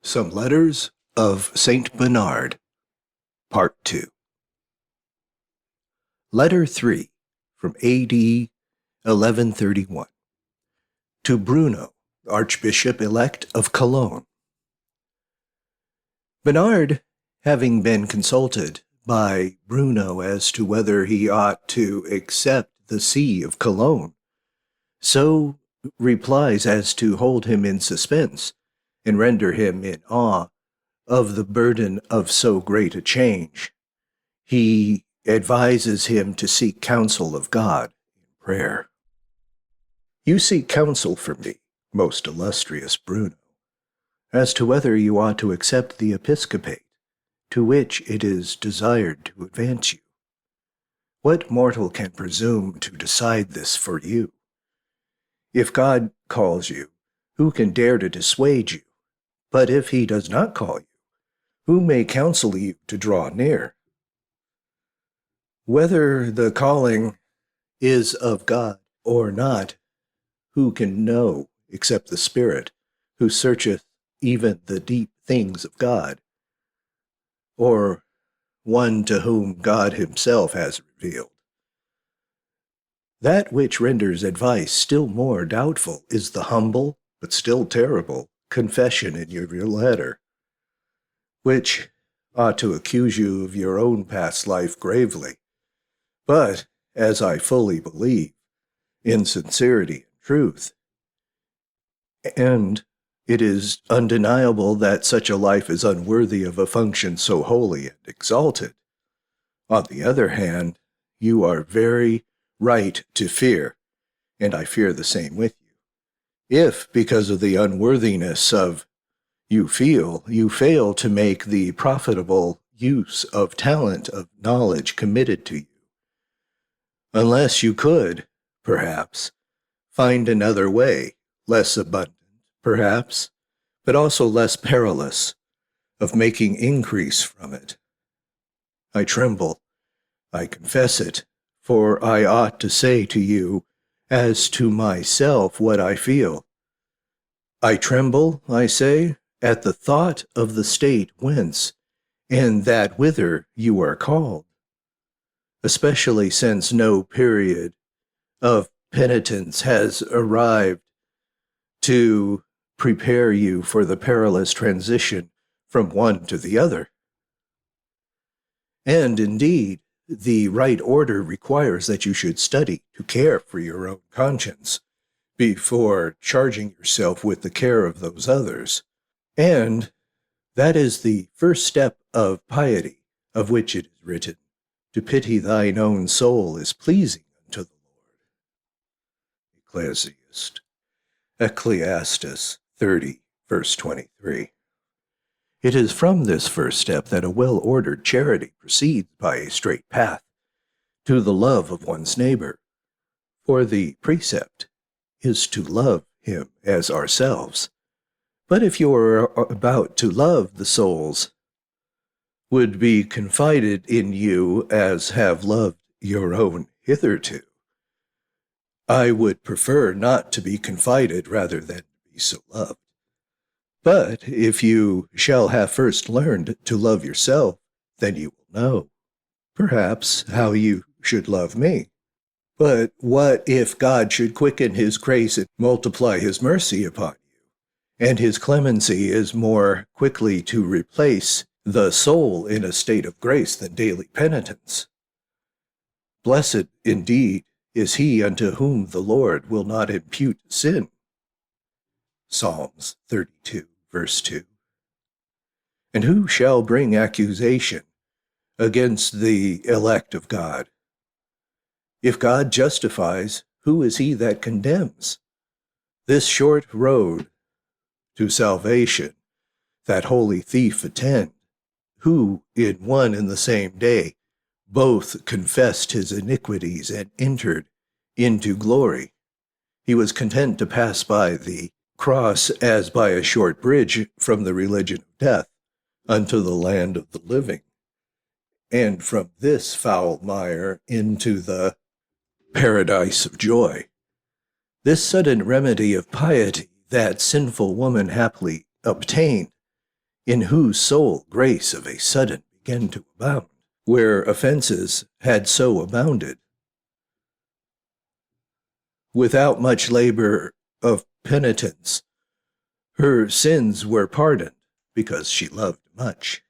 Some Letters of Saint Bernard, Part 2. Letter 3, from A.D. 1131. To Bruno, Archbishop-elect of Cologne. Bernard, having been consulted by Bruno as to whether he ought to accept the see of Cologne, so replies as to hold him in suspense, and render him in awe of the burden of so great a change. He advises him to seek counsel of God in prayer. You seek counsel from me, most illustrious Bruno, as to whether you ought to accept the episcopate, to which it is desired to advance you. What mortal can presume to decide this for you? If God calls you, who can dare to dissuade you? But if he does not call you, who may counsel you to draw near? Whether the calling is of God or not, who can know except the Spirit, who searcheth even the deep things of God, or one to whom God himself has revealed? That which renders advice still more doubtful is the humble, but still terrible, confession in your letter, which ought to accuse you of your own past life gravely, but, as I fully believe, in sincerity and truth. And it is undeniable that such a life is unworthy of a function so holy and exalted. On the other hand, you are very right to fear, and I fear the same with you. If, because of the unworthiness of you fail to make the profitable use of talent, of knowledge committed to you, unless you could, perhaps, find another way, less abundant, perhaps, but also less perilous, of making increase from it. I tremble, I confess it, for I ought to say to you, as to myself, what I feel. I tremble, I say, at the thought of the state whence, and that whither you are called, especially since no period of penitence has arrived to prepare you for the perilous transition from one to the other. And indeed, the right order requires that you should study to care for your own conscience before charging yourself with the care of those others. And that is the first step of piety, of which it is written, to pity thine own soul is pleasing unto the Lord. Ecclesiastes 30, verse 23. It is from this first step that a well-ordered charity proceeds by a straight path to the love of one's neighbor, for the precept is to love him as ourselves. But if you are about to love the souls would be confided in you as have loved your own hitherto, I would prefer not to be confided rather than to be so loved. But if you shall have first learned to love yourself, then you will know, perhaps, how you should love me. But what if God should quicken his grace and multiply his mercy upon you, and his clemency is more quickly to replace the soul in a state of grace than daily penitence? Blessed, indeed, is he unto whom the Lord will not impute sin. Psalms 32, verse 2. And who shall bring accusation against the elect of God? If God justifies, who is he that condemns? This short road to salvation that holy thief attend, who in one and the same day both confessed his iniquities and entered into glory. He was content to pass by the cross as by a short bridge from the religion of death unto the land of the living, and from this foul mire into the paradise of joy. This sudden remedy of piety that sinful woman happily obtained in whose soul grace of a sudden began to abound, where offenses had so abounded. Without much labor of penitence, her sins were pardoned, because she loved much.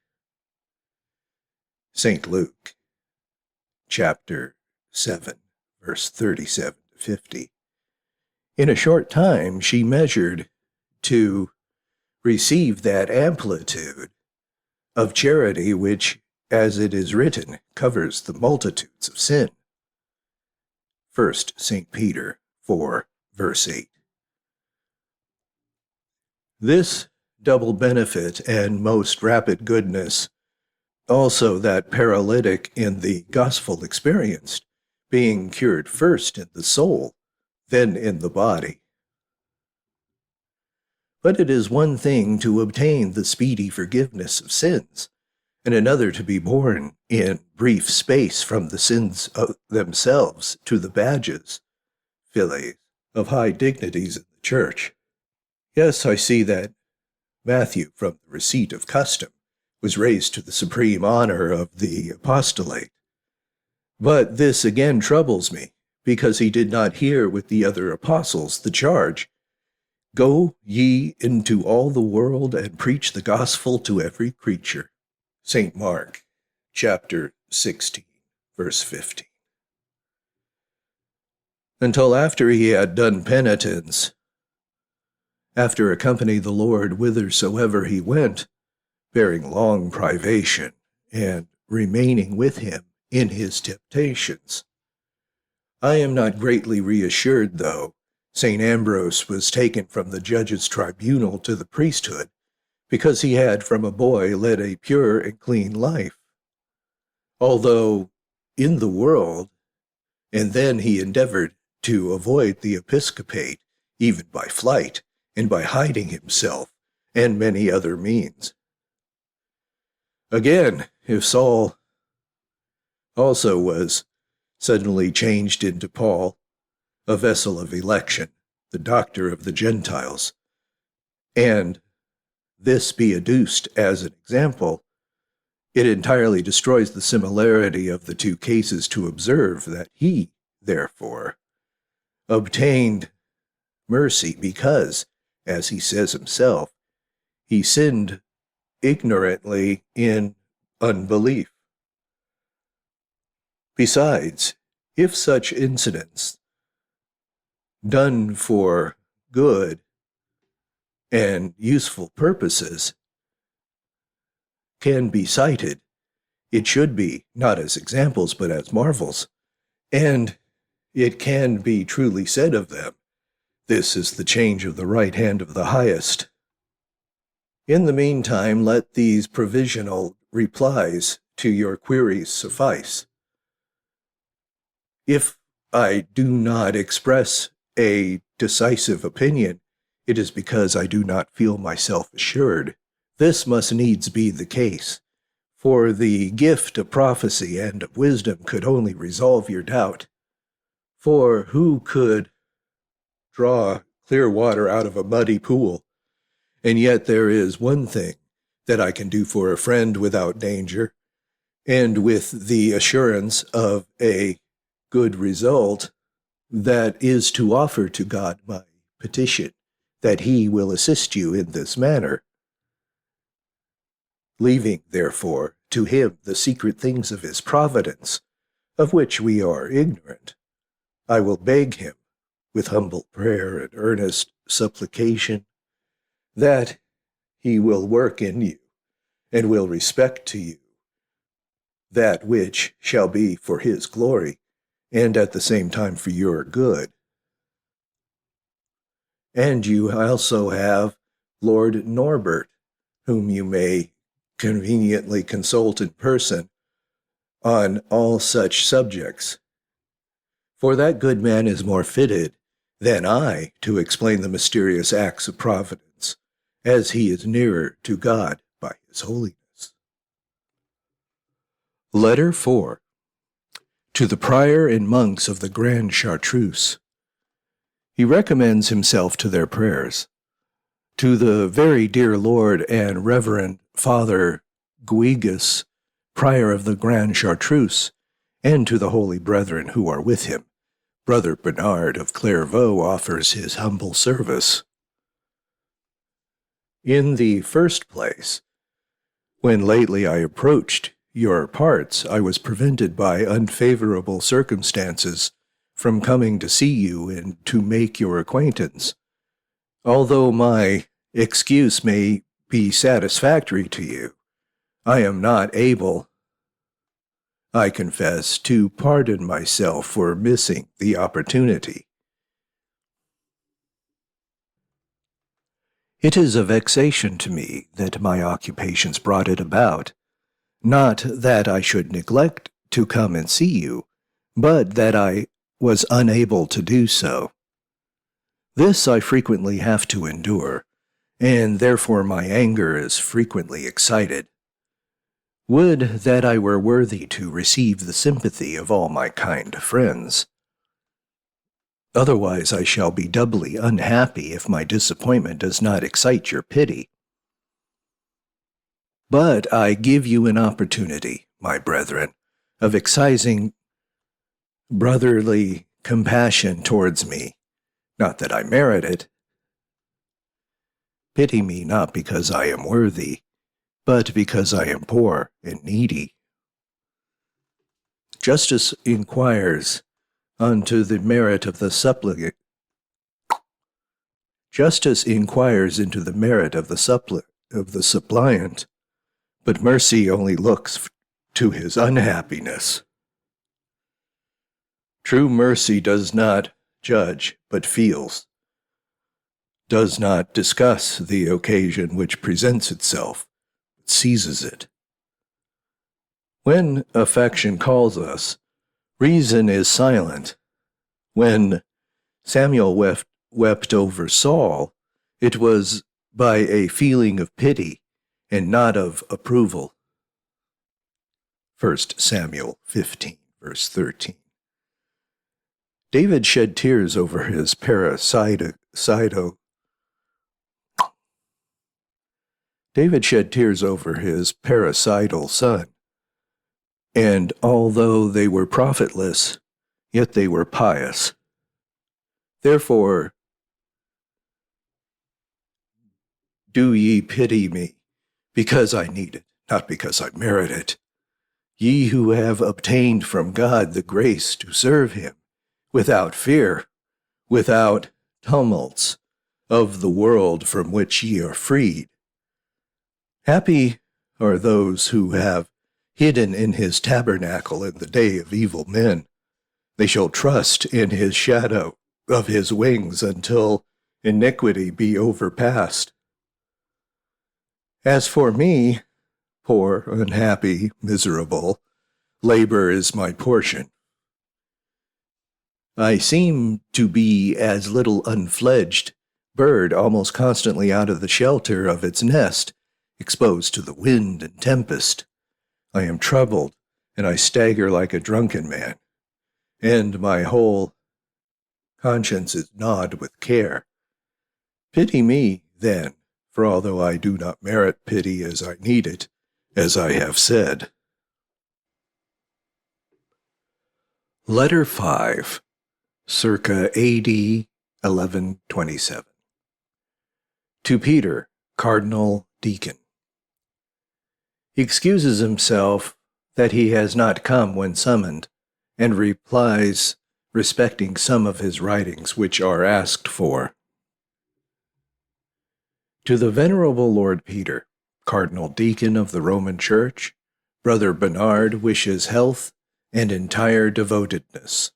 St. Luke, chapter 7, verse 37 to 50. In a short time she measured to receive that amplitude of charity which, as it is written, covers the multitudes of sin. 1 St. Peter 4, verse 8. This double benefit and most rapid goodness also that paralytic in the gospel experienced, being cured first in the soul, then in the body. But it is one thing to obtain the speedy forgiveness of sins, and another to be born in brief space from the sins of themselves to the badges, filles, of high dignities in the church. Yes, I see that Matthew, from the receipt of custom, was raised to the supreme honor of the apostolate. But this again troubles me, because he did not hear with the other apostles the charge, "Go ye into all the world and preach the gospel to every creature." St. Mark, chapter 16, verse 15. Until after he had done penitence, after accompanying the Lord whithersoever he went, bearing long privation, and remaining with him in his temptations. I am not greatly reassured, though St. Ambrose was taken from the judge's tribunal to the priesthood, because he had from a boy led a pure and clean life, although in the world, and then he endeavored to avoid the episcopate, even by flight, and by hiding himself, and many other means. Again, if Saul also was suddenly changed into Paul, a vessel of election, the doctor of the Gentiles, and this be adduced as an example, it entirely destroys the similarity of the two cases to observe that he, therefore, obtained mercy because, as he says himself, he sinned ignorantly in unbelief. Besides, if such incidents, done for good and useful purposes, can be cited, it should be not as examples but as marvels, and it can be truly said of them, "This is the change of the right hand of the highest." In the meantime, let these provisional replies to your queries suffice. If I do not express a decisive opinion, it is because I do not feel myself assured. This must needs be the case, for the gift of prophecy and of wisdom could only resolve your doubt. For who could draw clear water out of a muddy pool? And yet there is one thing that I can do for a friend without danger, and with the assurance of a good result, that is to offer to God my petition, that he will assist you in this manner. Leaving, therefore, to him the secret things of his providence, of which we are ignorant, I will beg him, with humble prayer and earnest supplication, that he will work in you, and will respect to you that which shall be for his glory, and at the same time for your good. And you also have Lord Norbert, whom you may conveniently consult in person on all such subjects. For that good man is more fitted than I to explain the mysterious acts of providence, as he is nearer to God by his holiness. Letter 4. To the Prior and Monks of the Grand Chartreuse. He recommends himself to their prayers. To the very dear Lord and Reverend Father Guigus, prior of the Grand Chartreuse, and to the holy brethren who are with him. Brother Bernard of Clairvaux offers his humble service. In the first place, when lately I approached your parts, I was prevented by unfavorable circumstances from coming to see you and to make your acquaintance. Although my excuse may be satisfactory to you, I am not able, I confess, to pardon myself for missing the opportunity. It is a vexation to me that my occupations brought it about, not that I should neglect to come and see you, but that I was unable to do so. This I frequently have to endure, and therefore my anger is frequently excited. Would that I were worthy to receive the sympathy of all my kind friends. Otherwise I shall be doubly unhappy if my disappointment does not excite your pity. But I give you an opportunity, my brethren, of exercising brotherly compassion towards me, not that I merit it. Pity me not because I am worthy, but because I am poor and needy. Justice inquires unto the merit of the supplicant. Justice inquires into the merit of the suppliant, but mercy only looks to his unhappiness. True mercy does not judge, but feels, does not discuss the occasion which presents itself, but seizes it. When affection calls us, reason is silent. When Samuel wept over Saul, it was by a feeling of pity and not of approval. 1 Samuel 15, verse 13. David shed tears over his parricidal son, and although they were profitless, yet they were pious. Therefore, do ye pity me, because I need it, not because I merit it. Ye who have obtained from God the grace to serve him, without fear, without tumults of the world from which ye are freed. Happy are those who have hidden in his tabernacle in the day of evil men. They shall trust in his shadow of his wings until iniquity be overpast. As for me, poor, unhappy, miserable, labor is my portion. I seem to be as little unfledged bird, almost constantly out of the shelter of its nest, exposed to the wind and tempest. I am troubled, and I stagger like a drunken man, and my whole conscience is gnawed with care. Pity me, then, for although I do not merit pity as I need it, as I have said. Letter 5, circa A.D. 1127. To Peter, Cardinal Deacon. He excuses himself that he has not come when summoned, and replies respecting some of his writings which are asked for. To the Venerable Lord Peter, Cardinal Deacon of the Roman Church, Brother Bernard wishes health and entire devotedness.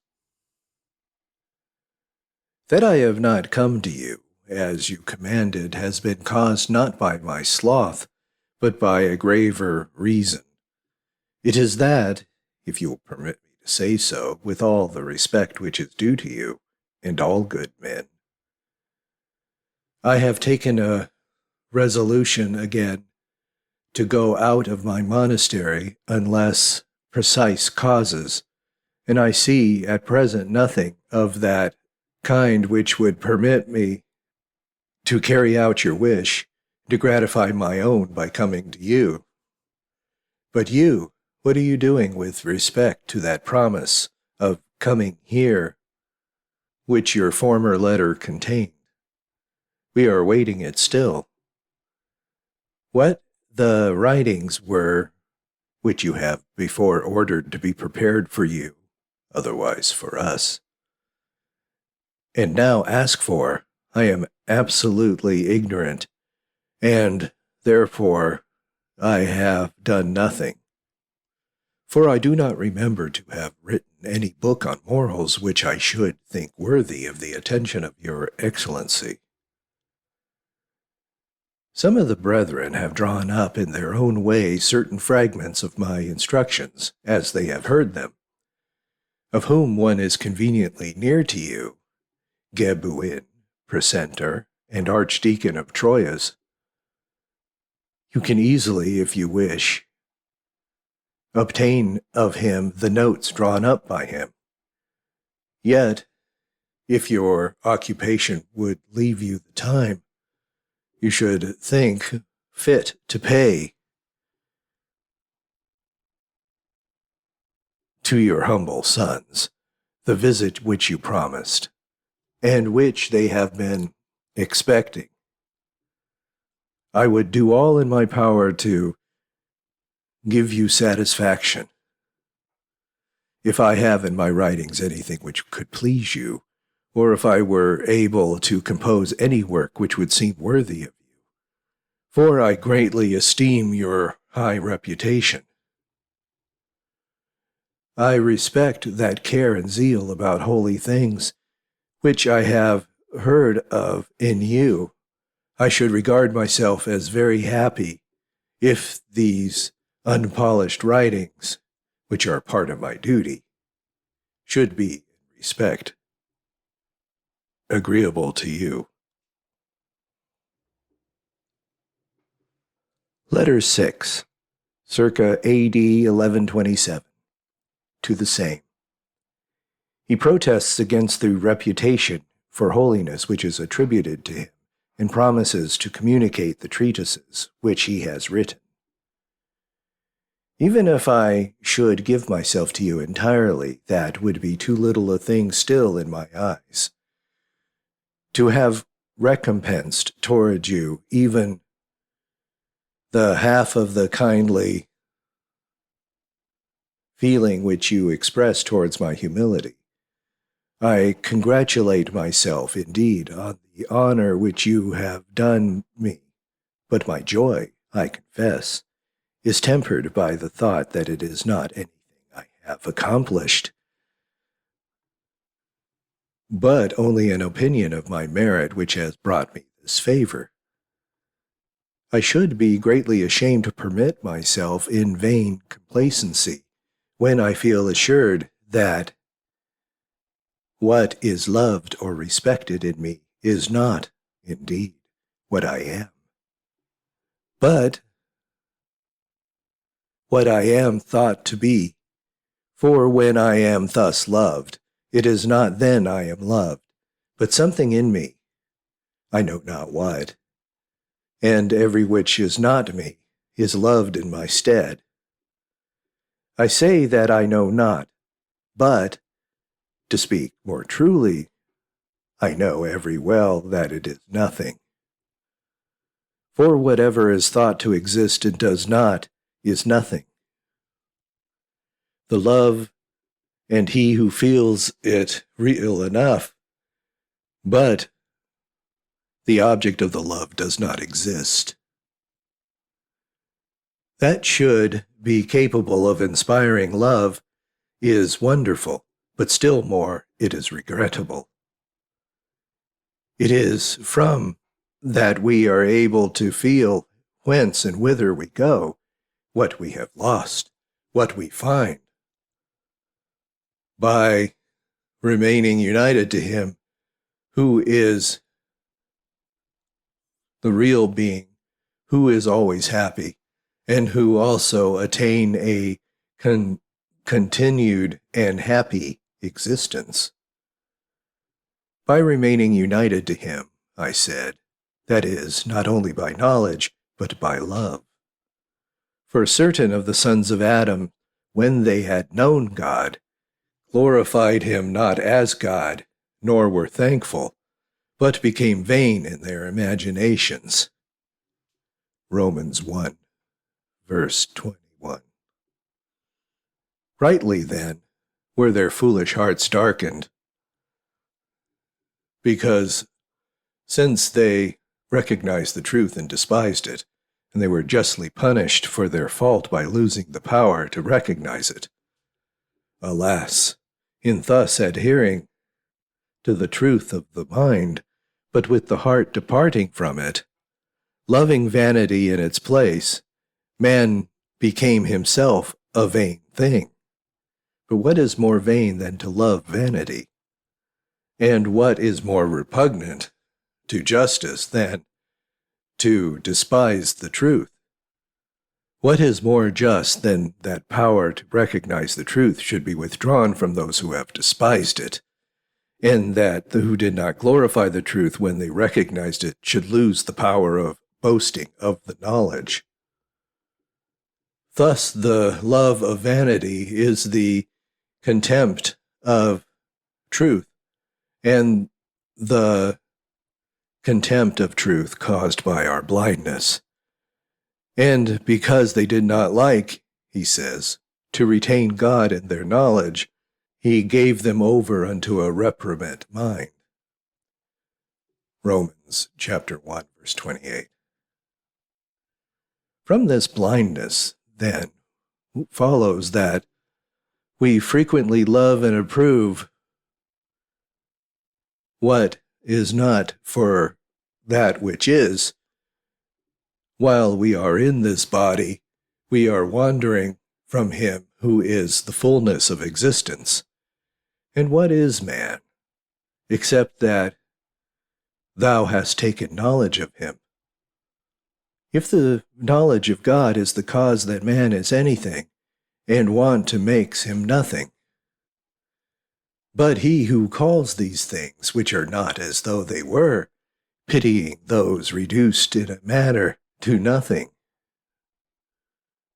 That I have not come to you, as you commanded, has been caused not by my sloth, but by a graver reason. It is that, if you will permit me to say so, with all the respect which is due to you, and all good men, I have taken a resolution again to go out of my monastery unless precise causes, and I see at present nothing of that kind which would permit me to carry out your wish, to gratify my own by coming to you. But you, what are you doing with respect to that promise of coming here, which your former letter contained? We are awaiting it still. What the writings were which you have before ordered to be prepared for you, otherwise for us, and now ask for, I am absolutely ignorant, and therefore I have done nothing. For I do not remember to have written any book on morals which I should think worthy of the attention of your excellency. Some of the brethren have drawn up in their own way certain fragments of my instructions, as they have heard them, of whom one is conveniently near to you, Gebuin, precentor, and archdeacon of Troyes. You can easily, if you wish, obtain of him the notes drawn up by him. Yet, if your occupation would leave you the time, you should think fit to pay to your humble sons the visit which you promised, and which they have been expecting. I would do all in my power to give you satisfaction. If I have in my writings anything which could please you, or if I were able to compose any work which would seem worthy of you, for I greatly esteem your high reputation. I respect that care and zeal about holy things which I have heard of in you. I should regard myself as very happy if these unpolished writings, which are part of my duty, should be in respect agreeable to you. Letter 6, circa A.D. 1127, to the same. He protests against the reputation for holiness which is attributed to him, and promises to communicate the treatises which he has written. Even if I should give myself to you entirely, that would be too little a thing still in my eyes. To have recompensed toward you even the half of the kindly feeling which you express towards my humility. I congratulate myself, indeed, on the honor which you have done me, but my joy, I confess, is tempered by the thought that it is not anything I have accomplished, but only an opinion of my merit which has brought me this favor. I should be greatly ashamed to permit myself in vain complacency when I feel assured that what is loved or respected in me is not, indeed, what I am, but what I am thought to be. For when I am thus loved, it is not then I am loved, but something in me, I know not what, and every which is not me is loved in my stead. I say that I know not, but, to speak more truly, I know every well that it is nothing. For whatever is thought to exist and does not is nothing. The love and he who feels it real enough, but the object of the love does not exist. That should be capable of inspiring love is wonderful, but still more it is regrettable. It is from that we are able to feel whence and whither we go, what we have lost, what we find. By remaining united to him who is the real being, who is always happy, and who also attain a continued and happy existence. By remaining united to him, I said, that is, not only by knowledge, but by love. For certain of the sons of Adam, when they had known God, glorified him not as God, nor were thankful, but became vain in their imaginations. Romans 1, verse 21. Rightly, then, were their foolish hearts darkened, because since they recognized the truth and despised it, and they were justly punished for their fault by losing the power to recognize it. Alas, in thus adhering to the truth of the mind, but with the heart departing from it, loving vanity in its place, man became himself a vain thing. But what is more vain than to love vanity? And what is more repugnant to justice than to despise the truth? What is more just than that power to recognize the truth should be withdrawn from those who have despised it, and that who did not glorify the truth when they recognized it should lose the power of boasting of the knowledge? Thus the love of vanity is the contempt of truth, and the contempt of truth caused by our blindness. And because they did not like, he says, to retain God in their knowledge, he gave them over unto a reprobate mind. Romans chapter 1, verse 28. From this blindness, then, follows that we frequently love and approve what is not for that which is. While we are in this body, we are wandering from him who is the fullness of existence. And what is man, except that thou hast taken knowledge of him? If the knowledge of God is the cause that man is anything, and want makes him nothing. But he who calls these things which are not as though they were, pitying those reduced in a manner to nothing,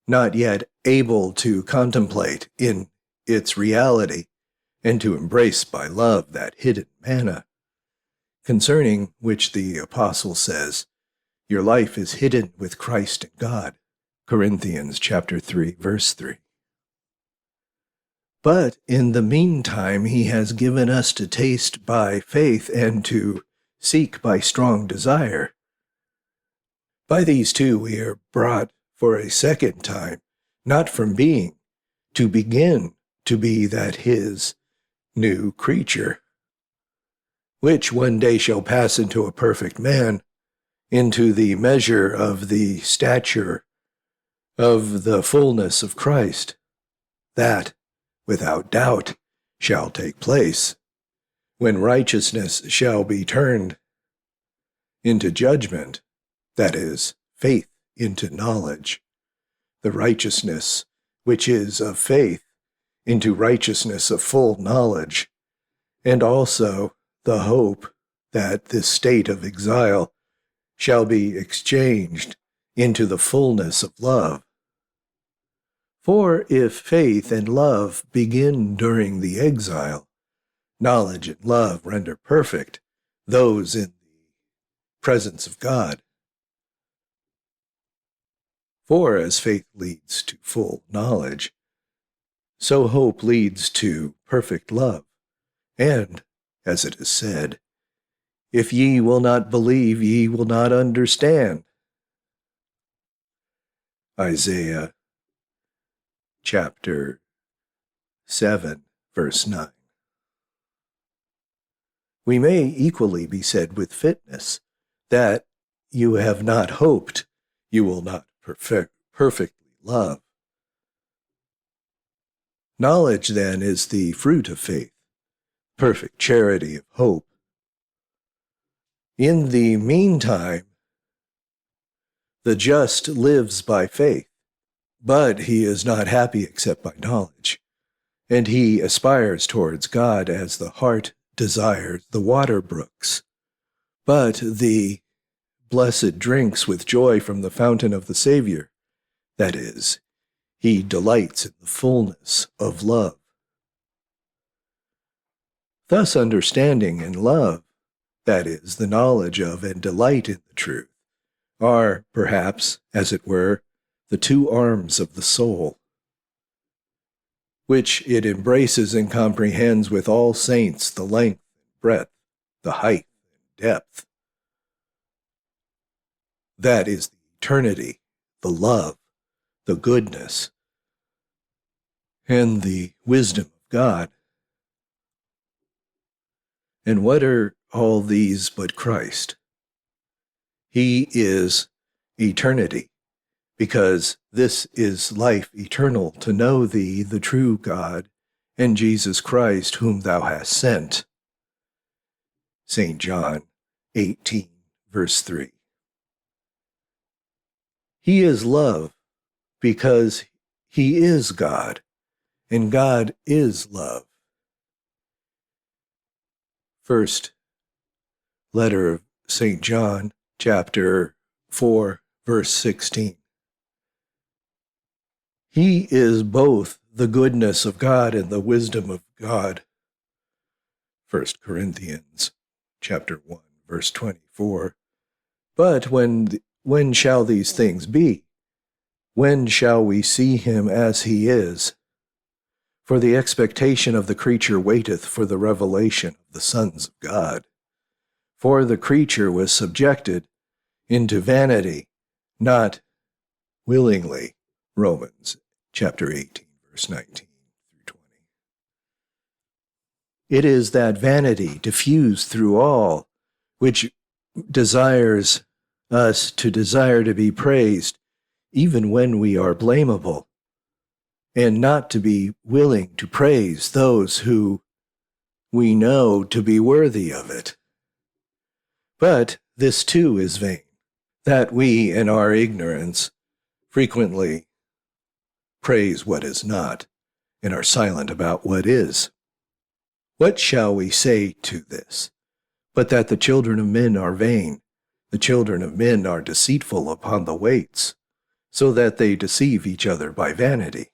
not yet able to contemplate in its reality, and to embrace by love that hidden manna, concerning which the apostle says, your life is hidden with Christ in God. Corinthians chapter 3, verse 3. But in the meantime he has given us to taste by faith and to seek by strong desire. By these two we are brought for a second time, not from being, to begin to be that his new creature, which one day shall pass into a perfect man, into the measure of the stature of the fullness of Christ, that, without doubt, shall take place, when righteousness shall be turned into judgment, that is, faith into knowledge, the righteousness which is of faith into righteousness of full knowledge, and also the hope that this state of exile shall be exchanged into the fullness of love. For if faith and love begin during the exile, knowledge and love render perfect those in the presence of God. For as faith leads to full knowledge, so hope leads to perfect love. And, as it is said, if ye will not believe, ye will not understand. Isaiah chapter 7, verse 9. We may equally be said with fitness that you have not hoped, you will not perfectly love. Knowledge, then, is the fruit of faith, perfect charity of hope. In the meantime, the just lives by faith, but he is not happy except by knowledge, and he aspires towards God as the heart desires the water brooks. But the blessed drinks with joy from the fountain of the Savior. That is, he delights in the fullness of love. Thus understanding and love, that is, the knowledge of and delight in the truth, are, perhaps, as it were, the two arms of the soul, which it embraces and comprehends with all saints the length and breadth, the height and depth. That is the eternity, the love, the goodness, and the wisdom of God. And what are all these but Christ? He is eternity, because this is life eternal, to know thee, the true God, and Jesus Christ, whom thou hast sent. St. John 18, verse 3. He is love, because he is God, and God is love. First letter of St. John, chapter 4, verse 16. He is both the goodness of God and the wisdom of God. 1 Corinthians, chapter 1, verse 24. But when shall these things be? When shall we see him as he is? For the expectation of the creature waiteth for the revelation of the sons of God. For the creature was subjected into vanity, not willingly. Romans chapter 18, verse 19 through 20. It is that vanity diffused through all, which desires us to desire to be praised, even when we are blamable, and not to be willing to praise those who we know to be worthy of it. But this too is vain, that we in our ignorance frequently praise what is not, and are silent about what is. What shall we say to this? But that the children of men are vain, the children of men are deceitful upon the weights, so that they deceive each other by vanity.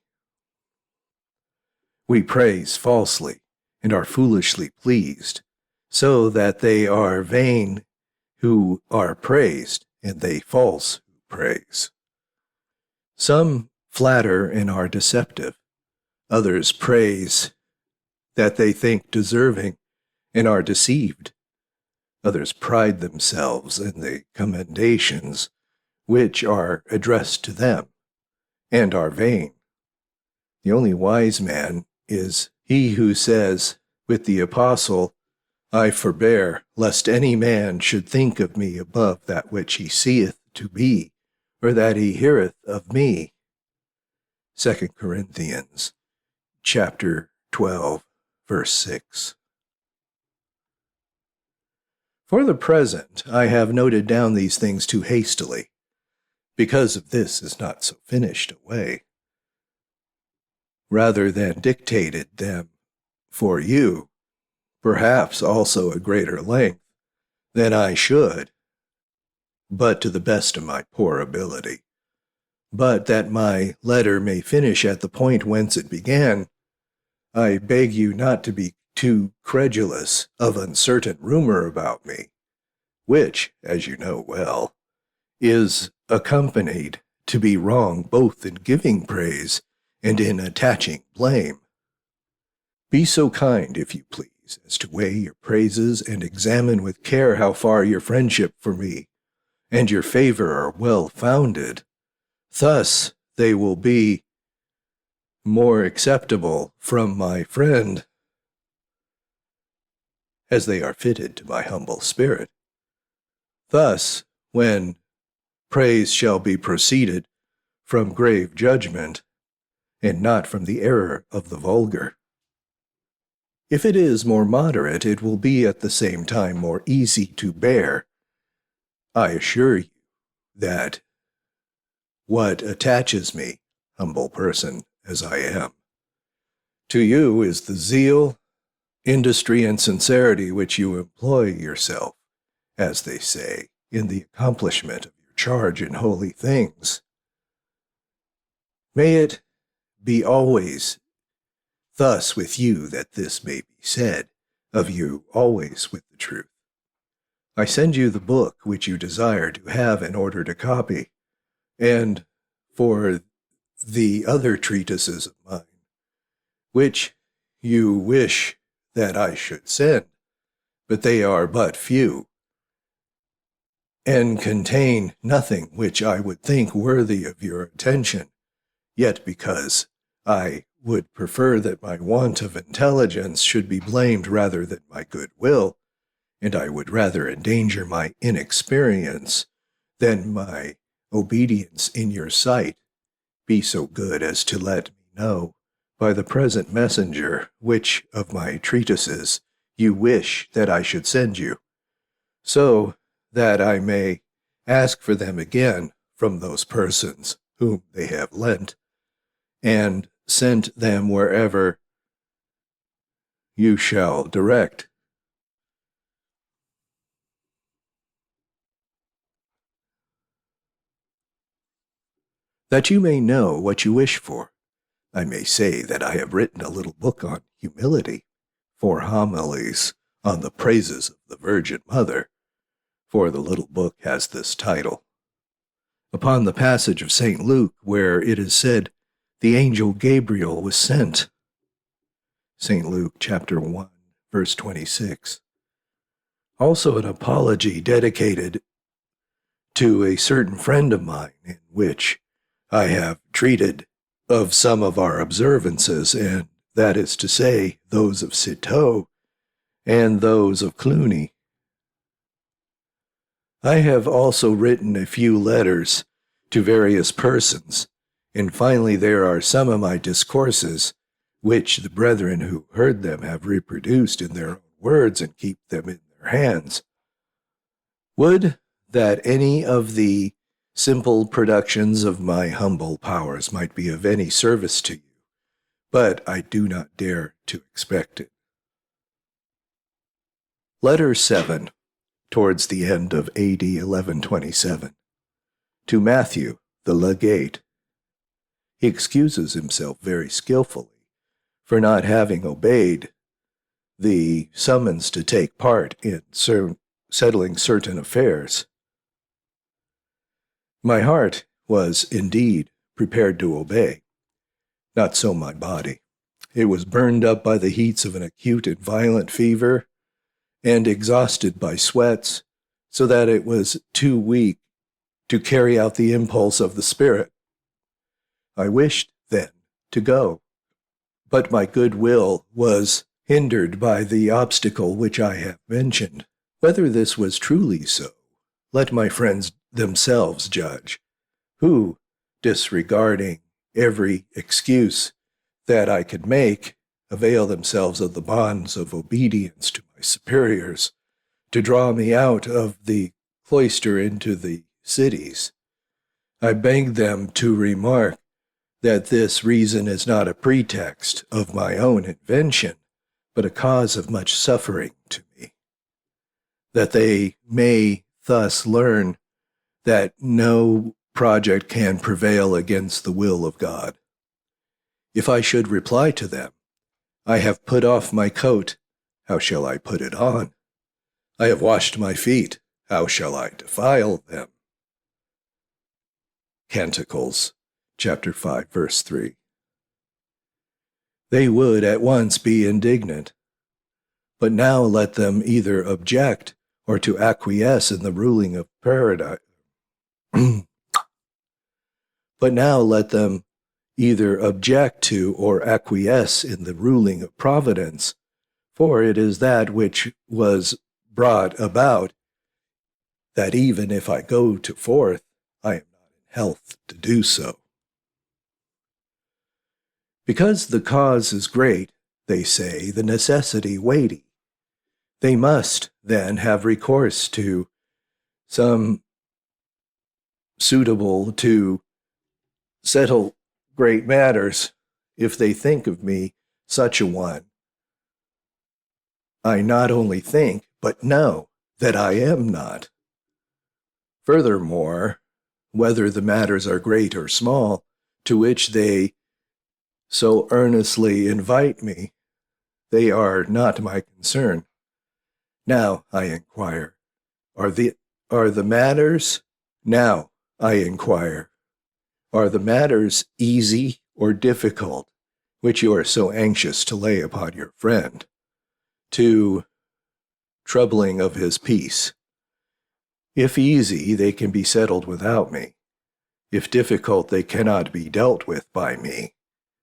We praise falsely, and are foolishly pleased, so that they are vain who are praised, and they false who praise. Some flatter and are deceptive. Others praise that they think deserving and are deceived. Others pride themselves in the commendations which are addressed to them, and are vain. The only wise man is he who says with the apostle, I forbear, lest any man should think of me above that which he seeth to be, or that he heareth of me. 2 Corinthians chapter 12, verse 6. For the present, I have noted down these things too hastily, because of this is not so finished a way, rather than dictated them for you, perhaps also a greater length than I should, but to the best of my poor ability. But that my letter may finish at the point whence it began, I beg you not to be too credulous of uncertain rumor about me, which, as you know well, is accompanied to be wrong both in giving praise and in attaching blame. Be so kind, if you please, as to weigh your praises and examine with care how far your friendship for me and your favor are well founded. Thus they will be more acceptable from my friend, as they are fitted to my humble spirit. Thus, when praise shall be proceeded from grave judgment, and not from the error of the vulgar. If it is more moderate, it will be at the same time more easy to bear. I assure you that what attaches me, humble person as I am, to you is the zeal, industry, and sincerity which you employ yourself, as they say, in the accomplishment of your charge in holy things. May it be always thus with you, that this may be said of you always with the truth. I send you the book which you desire to have in order to copy, and for the other treatises of mine, which you wish that I should send, but they are but few, and contain nothing which I would think worthy of your attention, yet because I would prefer that my want of intelligence should be blamed rather than my good will, and I would rather endanger my inexperience than my obedience in your sight, be so good as to let me know by the present messenger which of my treatises you wish that I should send you, so that I may ask for them again from those persons whom they have lent, and send them wherever you shall direct. That you may know what you wish for, I may say that I have written a little book on humility, 4 homilies on the praises of the Virgin Mother, for the little book has this title. Upon the passage of St. Luke, where it is said, the angel Gabriel was sent. St. Luke chapter 1, verse 26. Also an apology dedicated to a certain friend of mine, in which I have treated of some of our observances, and that is to say, those of Citeaux and those of Cluny. I have also written a few letters to various persons, and finally there are some of my discourses, which the brethren who heard them have reproduced in their own words and keep them in their hands. Would that any of the simple productions of my humble powers might be of any service to you, but I do not dare to expect it. Letter 7, towards the end of AD 1127, to Matthew, the Legate. He excuses himself very skillfully for not having obeyed the summons to take part in settling certain affairs. My heart was indeed prepared to obey, not so my body. It was burned up by the heats of an acute and violent fever, and exhausted by sweats, so that it was too weak to carry out the impulse of the spirit. I wished, then, to go, but my good will was hindered by the obstacle which I have mentioned. Whether this was truly so, let my friends themselves judge, who, disregarding every excuse that I could make, avail themselves of the bonds of obedience to my superiors to draw me out of the cloister into the cities. I beg them to remark that this reason is not a pretext of my own invention, but a cause of much suffering to me, that they may thus learn that no project can prevail against the will of God. If I should reply to them, I have put off my coat, how shall I put it on? I have washed my feet, how shall I defile them? Canticles, chapter 5, verse 3. They would at once be indignant, but now let them either object or to acquiesce in the ruling of paradise. But now let them either object to or acquiesce in the ruling of providence, for it is that which was brought about, that even if I go forth, I am not in health to do so. Because the cause is great, they say, the necessity weighty. They must, then, have recourse to some suitable to settle great matters. If they think of me such a one, I not only think, but know that I am not. Furthermore, whether the matters are great or small, to which they so earnestly invite me, they are not my concern. Now, I inquire, are the matters? Now, I inquire, are the matters easy or difficult, which you are so anxious to lay upon your friend, to troubling of his peace? If easy, they can be settled without me. If difficult, they cannot be dealt with by me,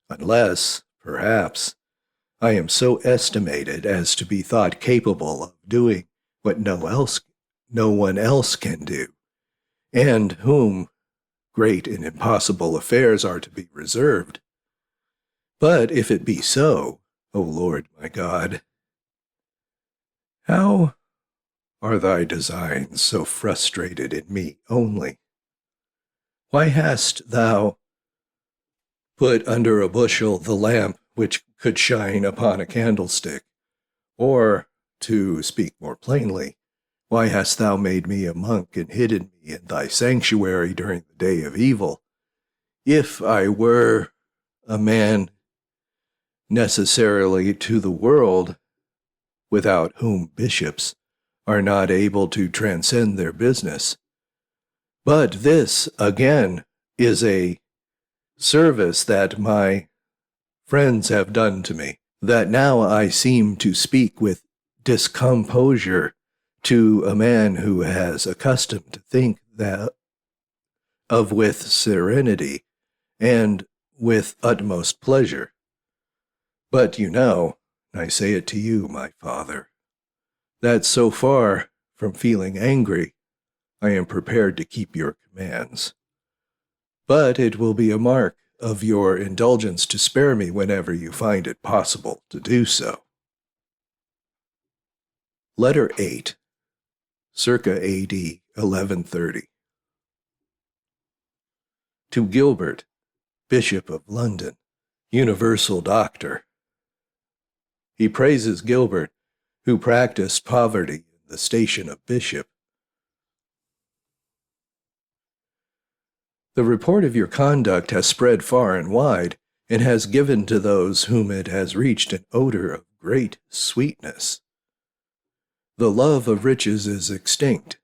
unless, perhaps, I am so estimated as to be thought capable of doing what no one else can do, and whom great and impossible affairs are to be reserved. But if it be so, O Lord my God, how are thy designs so frustrated in me only? Why hast thou put under a bushel the lamp which could shine upon a candlestick? Or, to speak more plainly, why hast thou made me a monk and hidden me in thy sanctuary during the day of evil? If I were a man necessarily to the world, without whom bishops are not able to transcend their business. But this, again, is a service that my friends have done to me, that now I seem to speak with discomposure to a man who has accustomed to think that of with serenity and with utmost pleasure. But you know, I say it to you, my father, that so far from feeling angry, I am prepared to keep your commands. But it will be a mark of your indulgence to spare me whenever you find it possible to do so. Letter 8, circa A.D. 1130. To Gilbert, Bishop of London, Universal Doctor. He praises Gilbert, who practiced poverty in the station of bishop. The report of your conduct has spread far and wide, and has given to those whom it has reached an odor of great sweetness. The love of riches is extinct.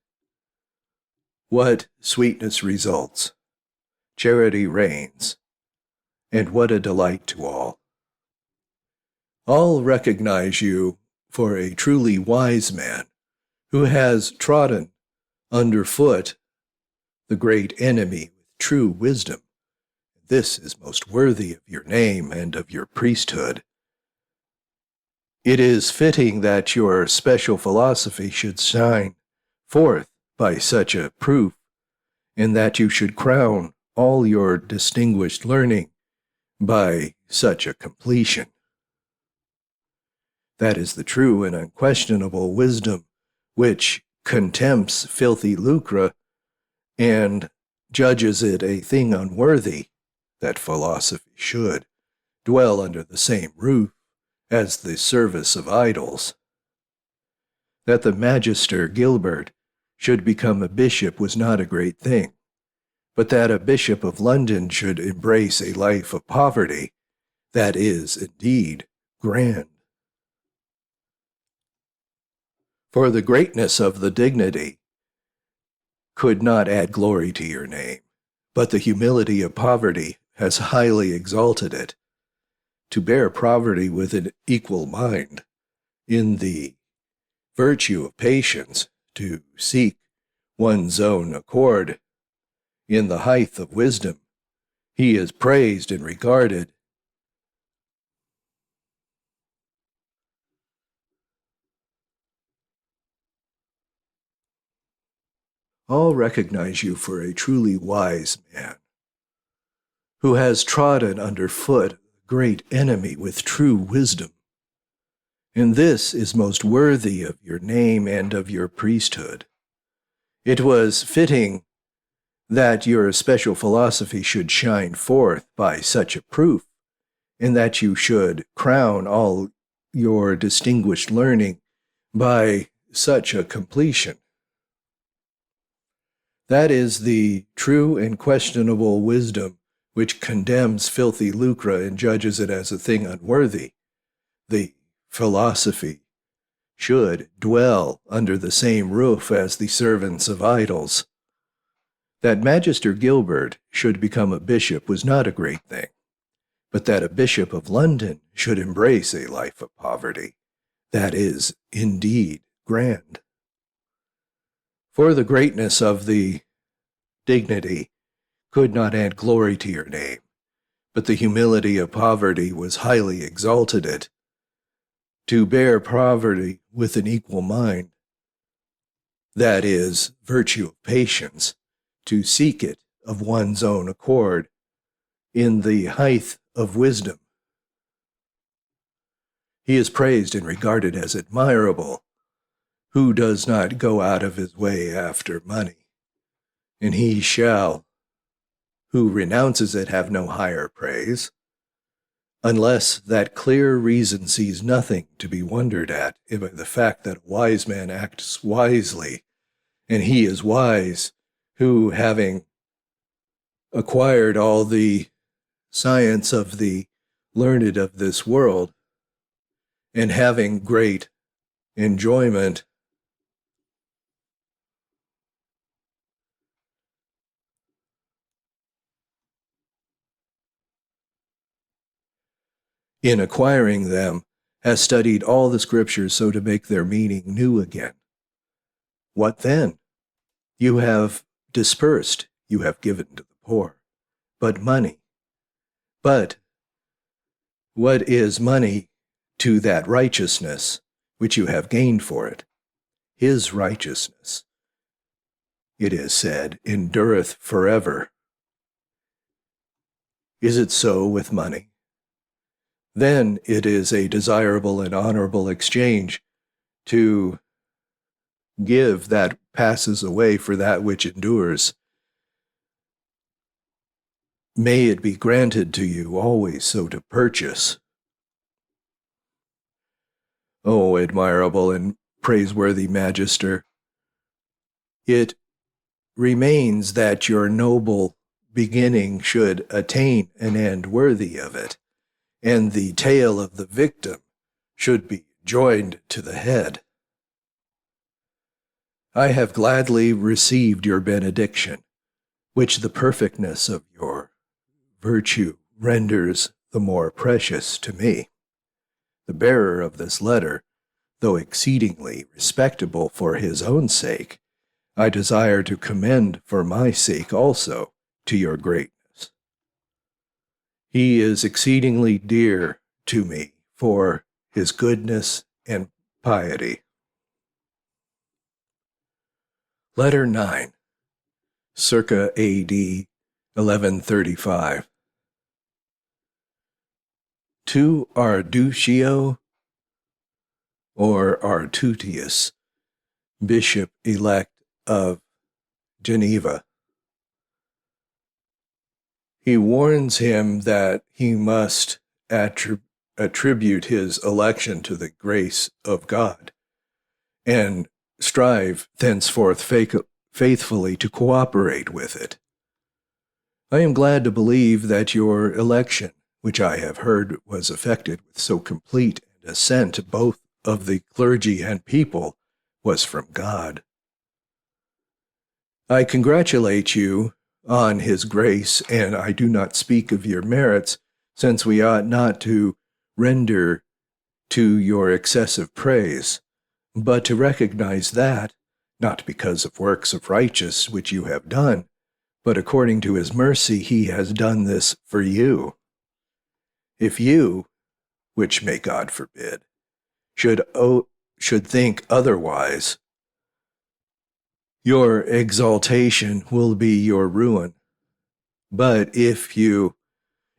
What sweetness results? Charity reigns, and what a delight to all. All recognize you for a truly wise man, who has trodden underfoot the great enemy with true wisdom. This is most worthy of your name and of your priesthood. It is fitting that your special philosophy should shine forth by such a proof, and that you should crown all your distinguished learning by such a completion. That is the true and unquestionable wisdom which contempts filthy lucre and judges it a thing unworthy that philosophy should dwell under the same roof as the service of idols. That the Magister Gilbert should become a bishop was not a great thing, but that a bishop of London should embrace a life of poverty, that is indeed grand. For the greatness of the dignity could not add glory to your name, but the humility of poverty has highly exalted it. To bear poverty with an equal mind, in the virtue of patience, to seek one's own accord, in the height of wisdom, he is praised and regarded. All recognize you for a truly wise man, who has trodden underfoot a great enemy with true wisdom. And this is most worthy of your name and of your priesthood. It was fitting that your special philosophy should shine forth by such a proof, and that you should crown all your distinguished learning by such a completion. That is the true and questionable wisdom which condemns filthy lucre and judges it as a thing unworthy. The philosophy should dwell under the same roof as the servants of idols. That Magister Gilbert should become a bishop was not a great thing, but that a bishop of London should embrace a life of poverty, that is indeed grand. For the greatness of the dignity could not add glory to your name, but the humility of poverty was highly exalted it. To bear poverty with an equal mind, that is, virtue of patience, to seek it of one's own accord, in the height of wisdom. He is praised and regarded as admirable, who does not go out of his way after money, and he shall, who renounces it, have no higher praise, unless that clear reason sees nothing to be wondered at in the fact that a wise man acts wisely, and he is wise, who, having acquired all the science of the learned of this world, and having great enjoyment in acquiring them, has studied all the scriptures so to make their meaning new again. What then? You have dispersed, you have given to the poor, but money. But what is money to that righteousness which you have gained for it? His righteousness, it is said, endureth forever. Is it so with money? Then it is a desirable and honorable exchange to give that passes away for that which endures. May it be granted to you always so to purchase. O admirable and praiseworthy Magister, it remains that your noble beginning should attain an end worthy of it, and the tail of the victim should be joined to the head. I have gladly received your benediction, which the perfectness of your virtue renders the more precious to me. The bearer of this letter, though exceedingly respectable for his own sake, I desire to commend for my sake also to your greatness. He is exceedingly dear to me for his goodness and piety. Letter 9, circa A.D. 1135. To Arduccio, or Artutius, Bishop-elect of Geneva. He warns him that he must attribute his election to the grace of God, and strive thenceforth faithfully to cooperate with it. I am glad to believe that your election, which I have heard was effected with so complete an assent both of the clergy and people, was from God. I congratulate you on his grace, and I do not speak of your merits, since we ought not to render to your excessive praise, but to recognize that, not because of works of righteousness which you have done, but according to his mercy he has done this for you. If you, which may God forbid, should think otherwise, your exaltation will be your ruin. But if you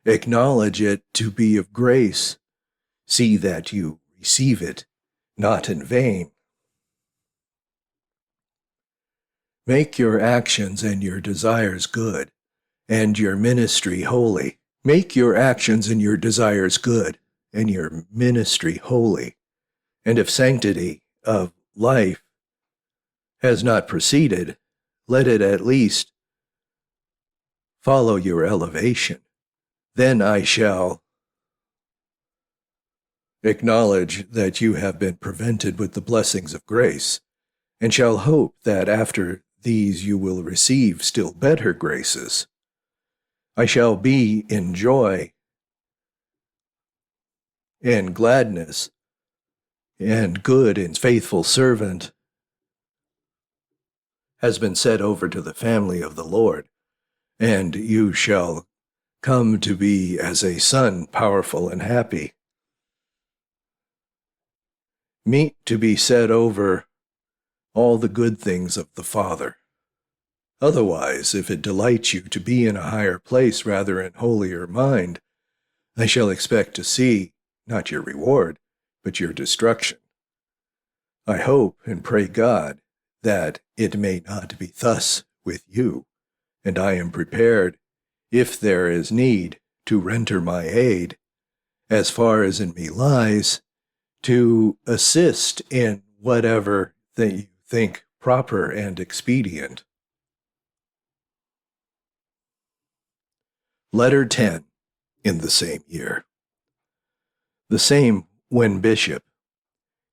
acknowledge it to be of grace, see that you receive it not in vain. Make your actions and your desires good, and your ministry holy. Make your actions and your desires good, and your ministry holy. And if sanctity of life has not proceeded, let it at least follow your elevation. Then I shall acknowledge that you have been prevented with the blessings of grace, and shall hope that after these you will receive still better graces. I shall be in joy and gladness and good and faithful servant has been set over to the family of the Lord, and you shall come to be as a son, powerful and happy. Meet to be set over all the good things of the Father. Otherwise, if it delights you to be in a higher place rather in holier mind, I shall expect to see not your reward, but your destruction. I hope and pray God that it may not be thus with you, and I am prepared, if there is need, to render my aid, as far as in me lies, to assist in whatever that you think proper and expedient. Letter 10, in the same year. The same when bishop.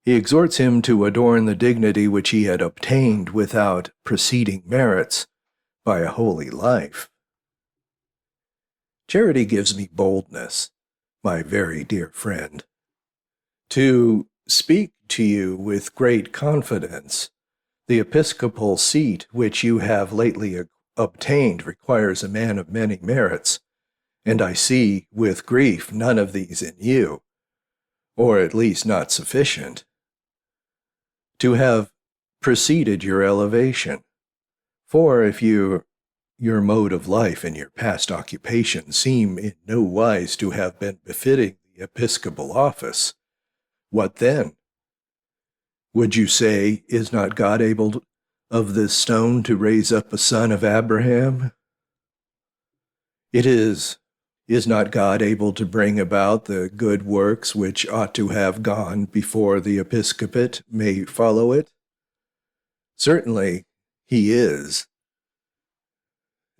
He exhorts him to adorn the dignity which he had obtained without preceding merits by a holy life. Charity gives me boldness, my very dear friend, to speak to you with great confidence. The episcopal seat which you have lately obtained requires a man of many merits, and I see with grief none of these in you, or at least not sufficient to have preceded your elevation. For if your mode of life and your past occupation seem in no wise to have been befitting the episcopal office, what then? Would you say, is not God able of this stone to raise up a son of Abraham? Is not God able to bring about the good works which ought to have gone before the episcopate may follow it? Certainly he is,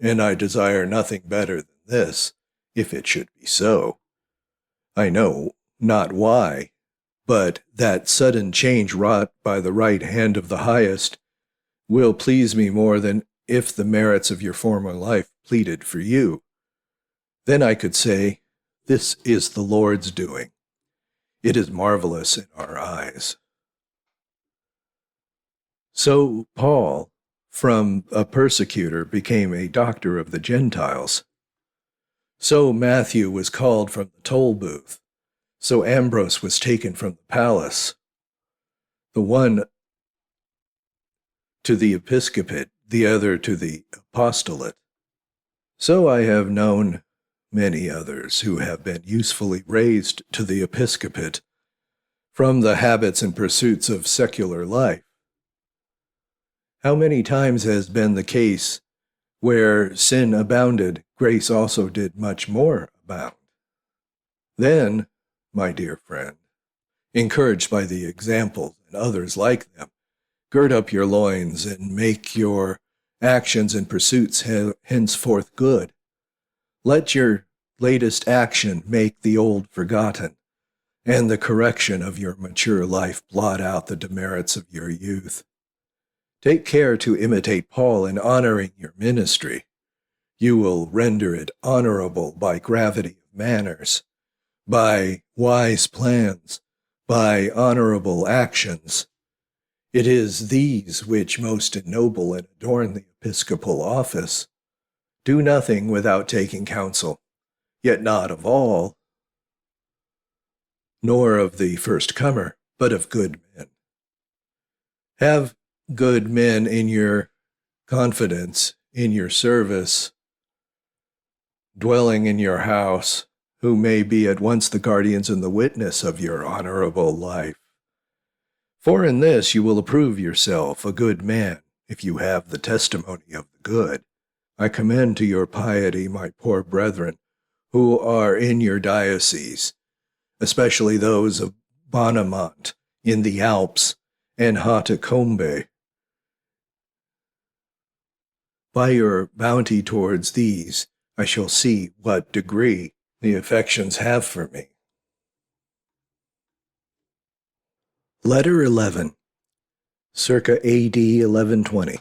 and I desire nothing better than this, if it should be so. I know not why, but that sudden change wrought by the right hand of the highest will please me more than if the merits of your former life pleaded for you. Then I could say, this is the Lord's doing. It is marvelous in our eyes. So Paul, from a persecutor, became a doctor of the Gentiles. So Matthew was called from the toll booth. So Ambrose was taken from the palace, the one to the episcopate, the other to the apostolate. So I have known many others who have been usefully raised to the episcopate from the habits and pursuits of secular life. How many times has been the case where sin abounded, grace also did much more abound? Then, my dear friend, encouraged by the examples and others like them, gird up your loins and make your actions and pursuits henceforth good. Let your latest action make the old forgotten, and the correction of your mature life blot out the demerits of your youth. Take care to imitate Paul in honoring your ministry. You will render it honorable by gravity of manners, by wise plans, by honorable actions. It is these which most ennoble and adorn the episcopal office. Do nothing without taking counsel, yet not of all, nor of the first comer, but of good men. Have good men in your confidence, in your service, dwelling in your house, who may be at once the guardians and the witness of your honorable life. For in this you will approve yourself a good man, if you have the testimony of the good. I commend to your piety my poor brethren, who are in your diocese, especially those of Bonamont in the Alps and Hautecombe. By your bounty towards these, I shall see what degree the affections have for me. Letter 11, circa A.D. 1120.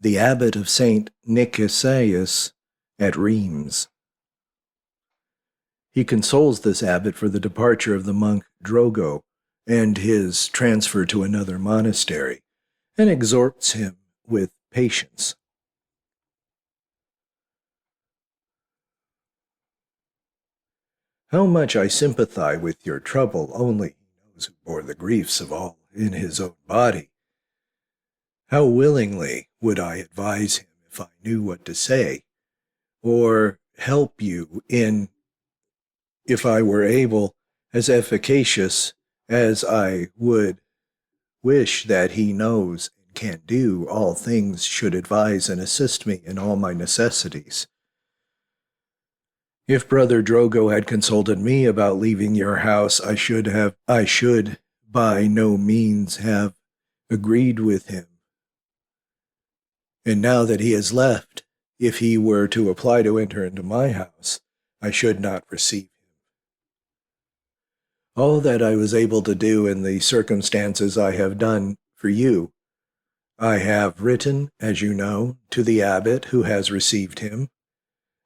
The abbot of St. Nicephorus at Rheims. He consoles this abbot for the departure of the monk Drogo and his transfer to another monastery, and exhorts him with patience. How much I sympathize with your trouble, only he knows who bore the griefs of all in his own body. How willingly would I advise him if I knew what to say, or help you in, if I were able, as efficacious as I would wish that he knows and can do all things should advise and assist me in all my necessities. If Brother Drogo had consulted me about leaving your house, I should by no means have agreed with him. And now that he has left, if he were to apply to enter into my house, I should not receive him. All that I was able to do in the circumstances I have done for you. I have written, as you know, to the abbot who has received him.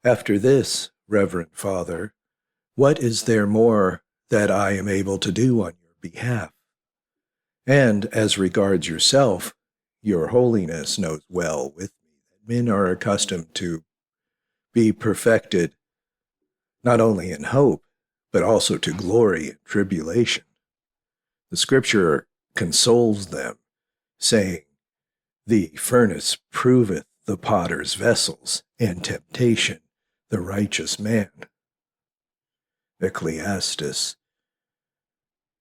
After this, Reverend Father, what is there more that I am able to do on your behalf? And as regards yourself, your holiness knows well with me that men are accustomed to be perfected not only in hope, but also to glory in tribulation. The Scripture consoles them, saying, the furnace proveth the potter's vessels, and temptation the righteous man. Ecclesiastes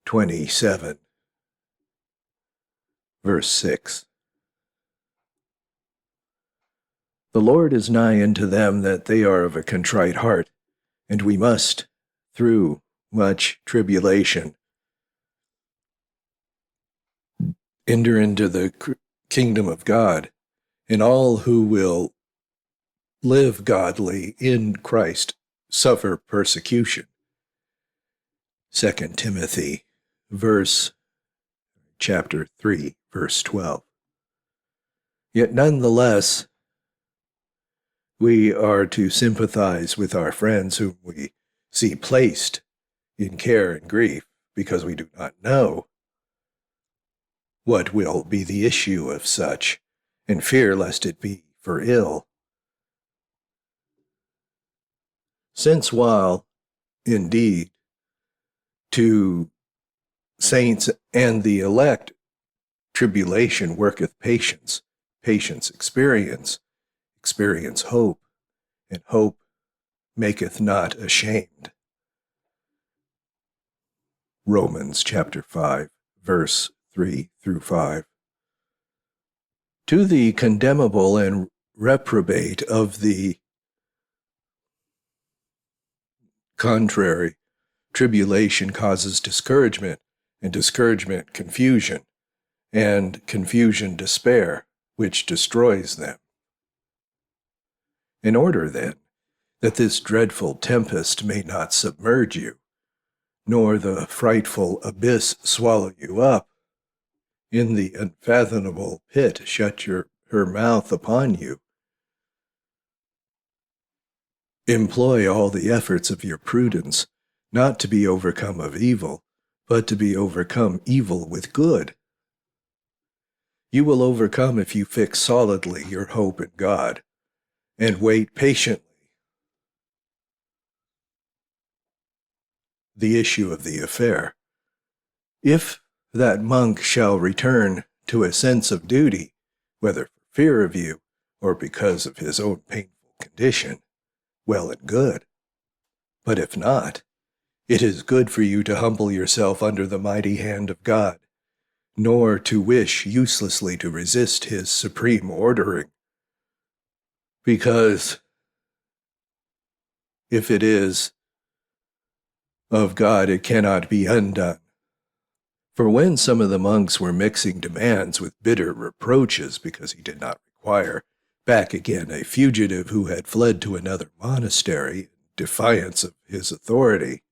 27, verse 6. The Lord is nigh unto them that they are of a contrite heart, and we must, through much tribulation, enter into the kingdom of God, and all who will live godly in Christ suffer persecution. 2 Timothy chapter 3, verse 12. Yet nonetheless, we are to sympathize with our friends whom we see placed in care and grief, because we do not know what will be the issue of such, and fear lest it be for ill. Since while, indeed, to saints and the elect tribulation worketh patience, patience experience, experience hope, and hope maketh not ashamed. Romans chapter 5, verse 3 through 5. To the condemnable and reprobate of the contrary, tribulation causes discouragement, and discouragement confusion, and confusion despair, which destroys them. In order, then, that this dreadful tempest may not submerge you, nor the frightful abyss swallow you up, in the unfathomable pit shut her mouth upon you, employ all the efforts of your prudence, not to be overcome of evil, but to be overcome evil with good. You will overcome if you fix solidly your hope in God, and wait patiently the issue of the affair. If that monk shall return to a sense of duty, whether for fear of you or because of his own painful condition, well and good. But if not, it is good for you to humble yourself under the mighty hand of God, nor to wish uselessly to resist his supreme ordering, because if it is of God, it cannot be undone. For when some of the monks were mixing demands with bitter reproaches because he did not require back again a fugitive who had fled to another monastery in defiance of his authority.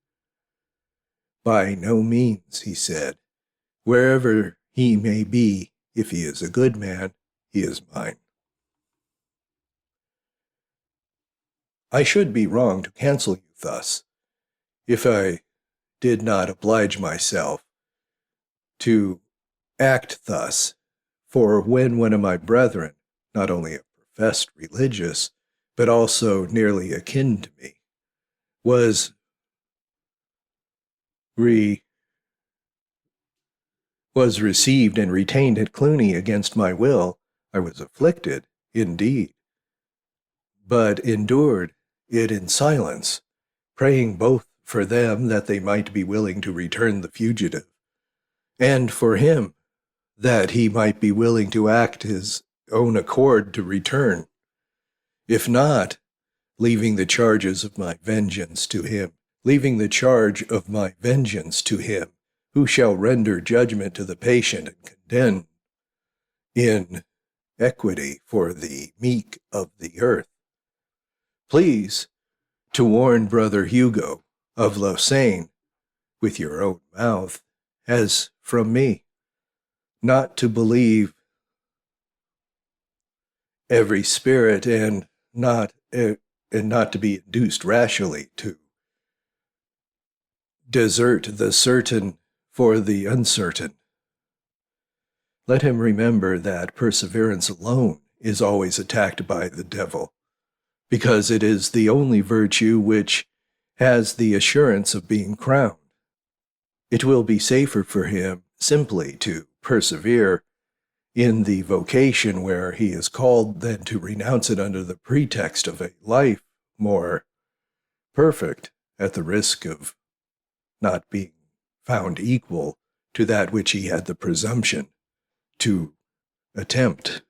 By no means, he said. Wherever he may be, if he is a good man, he is mine. I should be wrong to cancel you thus, if I did not oblige myself to act thus, for when one of my brethren, not only a professed religious, but also nearly akin to me, was received and retained at Cluny against my will, I was afflicted, indeed, but endured it in silence, praying both for them that they might be willing to return the fugitive, and for him that he might be willing to act his own accord to return. If not, leaving the charges of my vengeance to him, who shall render judgment to the patient and condemn in equity for the meek of the earth. Please to warn Brother Hugo of Lausanne with your own mouth, as from me, not to believe every spirit and not to be induced rashly to desert the certain for the uncertain. Let him remember that perseverance alone is always attacked by the devil, because it is the only virtue which has the assurance of being crowned. It will be safer for him simply to persevere in the vocation where he is called than to renounce it under the pretext of a life more perfect, at the risk of not being found equal to that which he had the presumption to attempt.